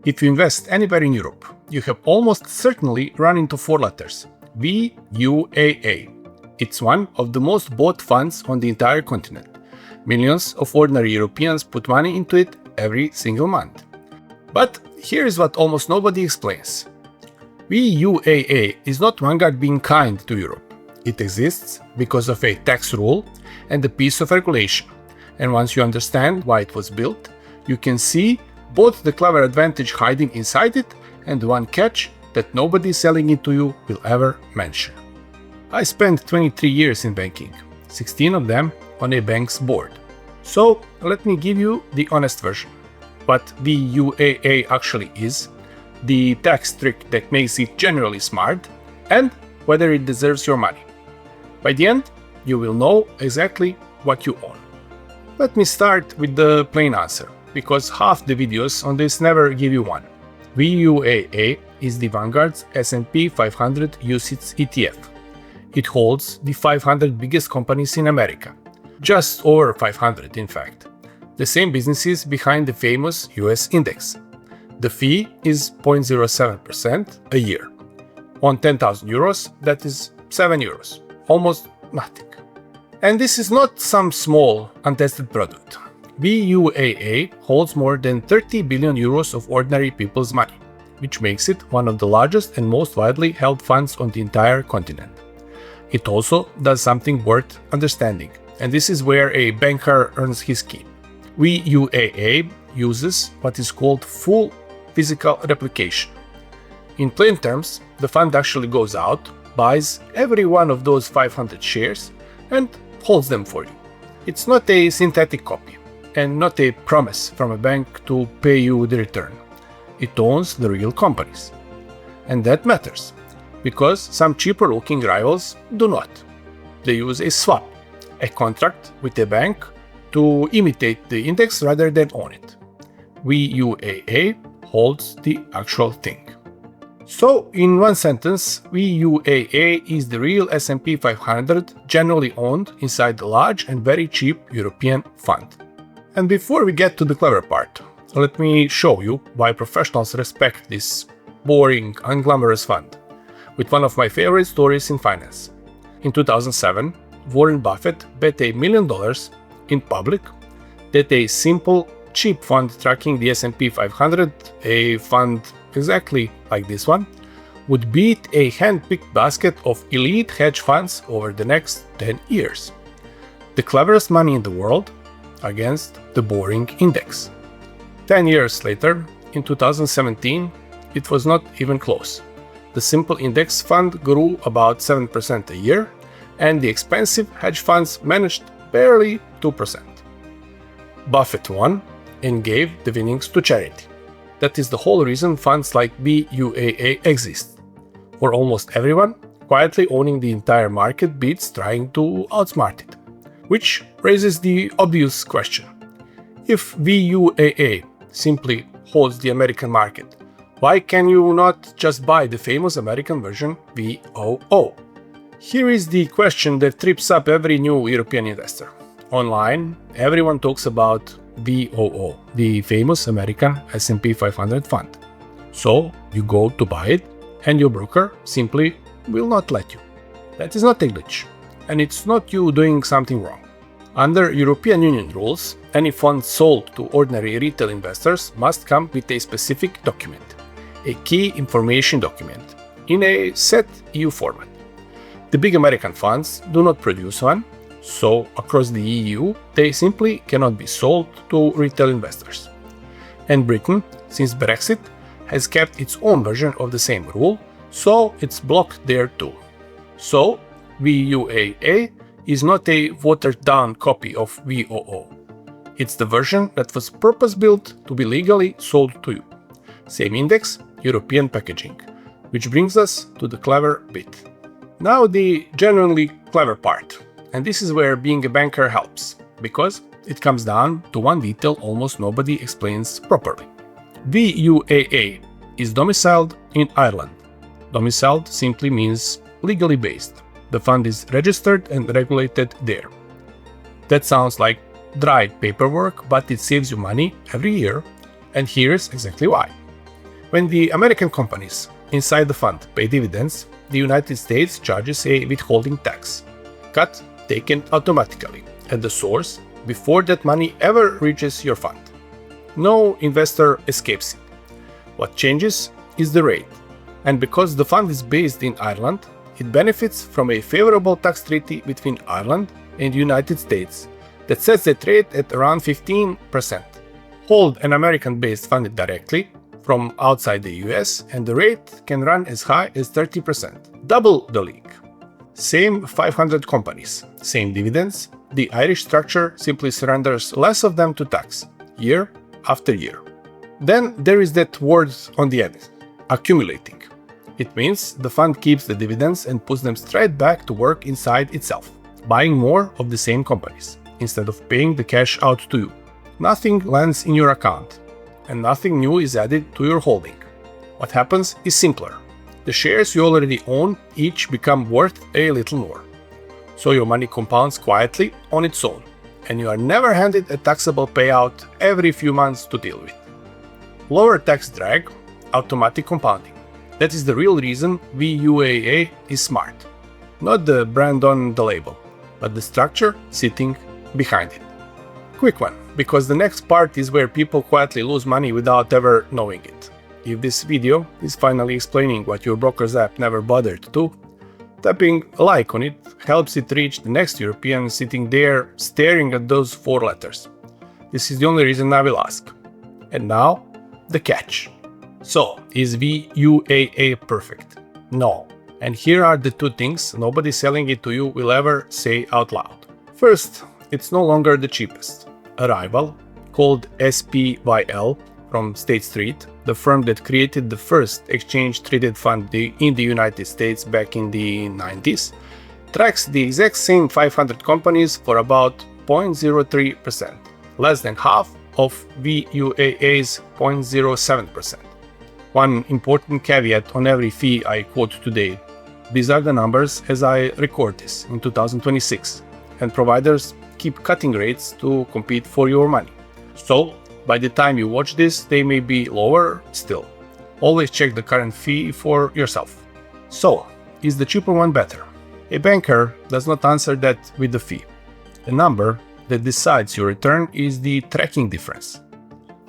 If you invest anywhere in Europe, you have almost certainly run into 4 letters: VUAA. It's one of the most bought funds on the entire continent. Millions of ordinary Europeans put money into it every single month. But here is what almost nobody explains. VUAA is not Vanguard being kind to Europe. It exists because of a tax rule and a piece of regulation. And once you understand why it was built, you can see both the clever advantage hiding inside it and the one catch that nobody selling it to you will ever mention. I spent 23 years in banking, 16 of them on a bank's board. So let me give you the honest version. What VUAA actually is, the tax trick that makes it generally smart, and whether it deserves your money. By the end, you will know exactly what you own. Let me start with the plain answer, because half the videos on this never give you one. VUAA is the Vanguard's S&P 500 UCITS ETF. It holds the 500 biggest companies in America. Just over 500, in fact. The same businesses behind the famous US index. The fee is 0.07% a year. On 10,000 euros, that is 7 euros. Almost nothing. And this is not some small, untested product. VUAA holds more than 30 billion euros of ordinary people's money, which makes it one of the largest and most widely held funds on the entire continent. It also does something worth understanding, and this is where a banker earns his keep. VUAA uses what is called full physical replication. In plain terms, the fund actually goes out, buys every one of those 500 shares, and holds them for you. It's not a synthetic copy, and not a promise from a bank to pay you the return. It owns the real companies. And that matters, because some cheaper looking rivals do not. They use a swap, a contract with a bank to imitate the index rather than own it. VUAA holds the actual thing. So, in one sentence, VUAA is the real S&P 500 generally owned inside the large and very cheap European fund. And before we get to the clever part, let me show you why professionals respect this boring, unglamorous fund, with one of my favorite stories in finance. In 2007, Warren Buffett bet $1 million in public that a simple, cheap fund tracking the S&P 500, a fund exactly like this one, would beat a hand-picked basket of elite hedge funds over the next 10 years. The cleverest money in the world against the boring index. 10 years later, in 2017, it was not even close. The simple index fund grew about 7% a year, and the expensive hedge funds managed barely 2%. Buffett won and gave the winnings to charity. That is the whole reason funds like VUAA exist. For almost everyone, quietly owning the entire market beats trying to outsmart it. Which raises the obvious question. If VUAA simply holds the American market, why can you not just buy the famous American version VOO? Here is the question that trips up every new European investor. Online, everyone talks about VOO, the famous American S&P 500 fund. So you go to buy it, and your broker simply will not let you. That is not a glitch, and it's not you doing something wrong. Under European Union rules, any fund sold to ordinary retail investors must come with a specific document, a key information document, in a set EU format. The big American funds do not produce one, so across the EU, they simply cannot be sold to retail investors. And Britain, since Brexit, has kept its own version of the same rule, so it's blocked there too. So, VUAA is not a watered-down copy of VOO. It's the version that was purpose-built to be legally sold to you. Same index, European packaging. Which brings us to the clever bit. Now the genuinely clever part. And this is where being a banker helps, because it comes down to one detail almost nobody explains properly. VUAA is domiciled in Ireland. Domiciled simply means legally based. The fund is registered and regulated there. That sounds like dry paperwork, but it saves you money every year, and here's exactly why. When the American companies inside the fund pay dividends, the United States charges a withholding tax, cut taken automatically at the source before that money ever reaches your fund. No investor escapes it. What changes is the rate, and because the fund is based in Ireland, it benefits from a favorable tax treaty between Ireland and the United States that sets that rate at around 15%. Hold an American-based fund directly from outside the US and the rate can run as high as 30%, double the league. Same 500 companies, same dividends, the Irish structure simply surrenders less of them to tax, year after year. Then there is that word on the end, accumulating. It means the fund keeps the dividends and puts them straight back to work inside itself, buying more of the same companies, instead of paying the cash out to you. Nothing lands in your account, and nothing new is added to your holding. What happens is simpler. The shares you already own each become worth a little more. So your money compounds quietly on its own, and you are never handed a taxable payout every few months to deal with. Lower tax drag, automatic compounding. That is the real reason VUAA is smart. Not the brand on the label, but the structure sitting behind it. Quick one, because the next part is where people quietly lose money without ever knowing it. If this video is finally explaining what your broker's app never bothered to do, tapping a like on it helps it reach the next European sitting there staring at those 4 letters. This is the only reason I will ask. And now, the catch. So, is VUAA perfect? No. And here are the 2 things nobody selling it to you will ever say out loud. First, it's no longer the cheapest. A rival, called SPYL from State Street, the firm that created the first exchange-traded fund in the United States back in the 90s, tracks the exact same 500 companies for about 0.03%, less than half of VUAA's 0.07%. One important caveat on every fee I quote today. These are the numbers as I record this in 2026, and providers keep cutting rates to compete for your money. So, by the time you watch this, they may be lower still. Always check the current fee for yourself. So, is the cheaper one better? A banker does not answer that with the fee. The number that decides your return is the tracking difference.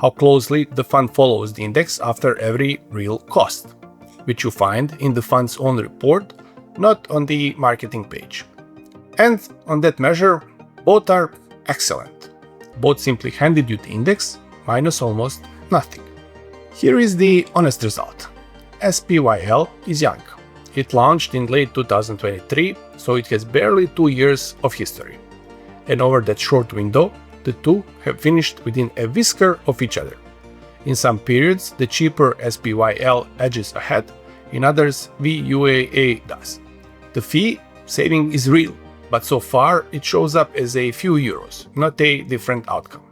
How closely the fund follows the index after every real cost, which you find in the fund's own report, not on the marketing page. And on that measure, both are excellent. Both simply handed you the index minus almost nothing. Here is the honest result. SPYL is young. It launched in late 2023, so it has barely 2 years of history. And over that short window, the two have finished within a whisker of each other. In some periods, the cheaper SPYL edges ahead, in others, VUAA does. The fee saving is real, but so far it shows up as a few euros, not a different outcome.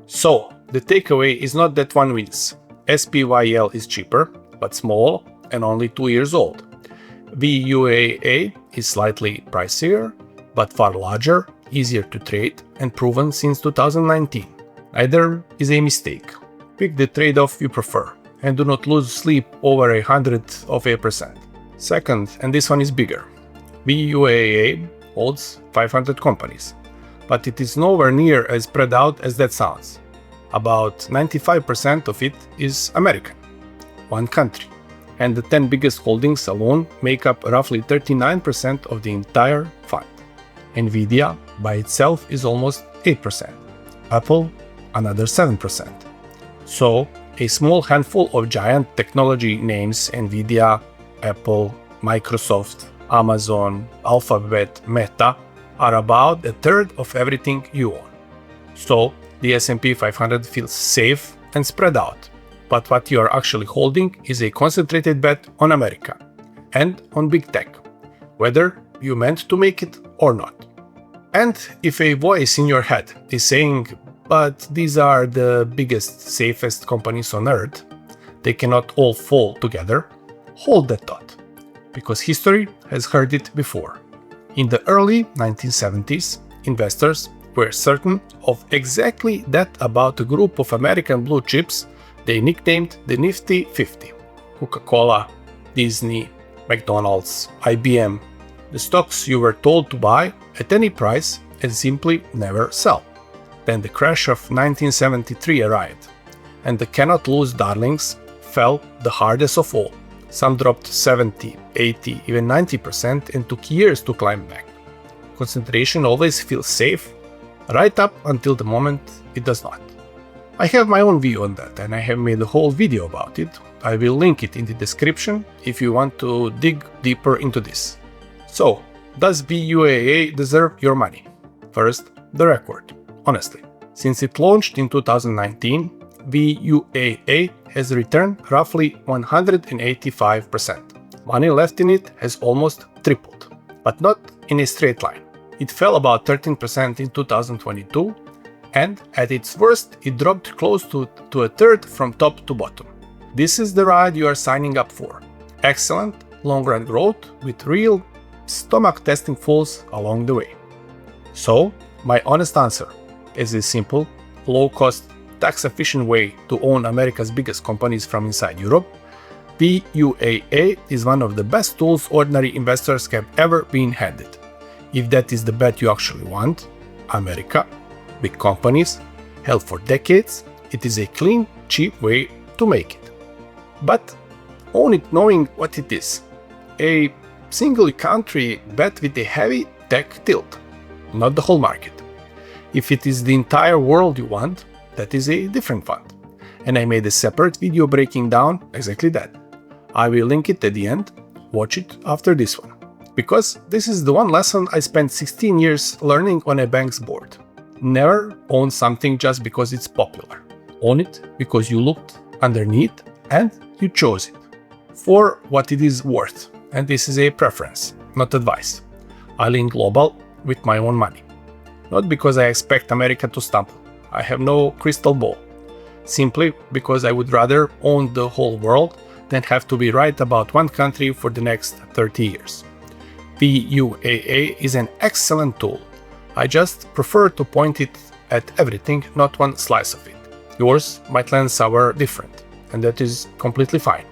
So, the takeaway is not that one wins. SPYL is cheaper, but small and only 2 years old. VUAA is slightly pricier, but far larger, easier to trade, and proven since 2019. Neither is a mistake. Pick the trade-off you prefer, and do not lose sleep over 0.01%. Second, and this one is bigger. VUAA holds 500 companies, but it is nowhere near as spread out as that sounds. About 95% of it is American, one country, and the 10 biggest holdings alone make up roughly 39% of the entire fund. Nvidia by itself is almost 8%, Apple another 7%. So, a small handful of giant technology names, Nvidia, Apple, Microsoft, Amazon, Alphabet, Meta, are about a third of everything you own. So, the S&P 500 feels safe and spread out, but what you are actually holding is a concentrated bet on America and on big tech, whether you meant to make it or not. And if a voice in your head is saying, but these are the biggest, safest companies on earth, they cannot all fall together, hold that thought, because history has heard it before. In the early 1970s, investors were certain of exactly that about a group of American blue chips They nicknamed the Nifty 50. Coca-Cola, Disney, McDonald's, IBM, the stocks you were told to buy at any price and simply never sell. Then the crash of 1973 arrived, and the cannot lose darlings fell the hardest of all. Some dropped 70, 80, even 90% and took years to climb back. Concentration always feels safe, right up until the moment it does not. I have my own view on that, and I have made a whole video about it. I will link it in the description if you want to dig deeper into this. So, does VUAA deserve your money? First, the record. Honestly, since it launched in 2019, VUAA has returned roughly 185%. Money left in it has almost tripled, but not in a straight line. It fell about 13% in 2022, and at its worst, it dropped close to a third from top to bottom. This is the ride you are signing up for. Excellent long-run growth with real stomach-testing falls along the way. So, my honest answer is a simple, low-cost, tax-efficient way to own America's biggest companies from inside Europe. VUAA is one of the best tools ordinary investors have ever been handed. If that is the bet you actually want, America, big companies, held for decades, it is a clean, cheap way to make it. But own it knowing what it is. A single country bet with a heavy tech tilt, not the whole market. If it is the entire world you want, that is a different fund. And I made a separate video breaking down exactly that. I will link it at the end, watch it after this one. Because this is the one lesson I spent 16 years learning on a bank's board. Never own something just because it's popular. Own it because you looked underneath and you chose it. For what it is worth. And this is a preference, not advice. I lean global with my own money. Not because I expect America to stumble. I have no crystal ball. Simply because I would rather own the whole world than have to be right about one country for the next 30 years. VUAA is an excellent tool. I just prefer to point it at everything, not one slice of it. Yours might land somewhere different, and that is completely fine,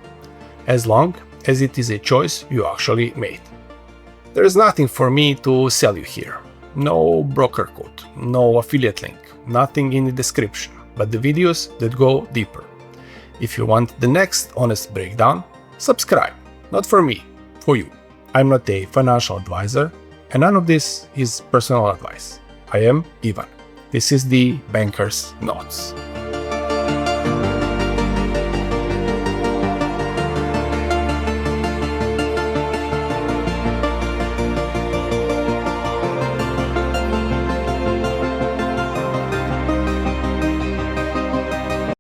as long as it is a choice you actually made. There is nothing for me to sell you here. No broker code, no affiliate link, nothing in the description, but the videos that go deeper. If you want the next honest breakdown, subscribe. Not for me, for you. I'm not a financial advisor, and none of this is personal advice. I am Ivan. This is the Banker's Notes.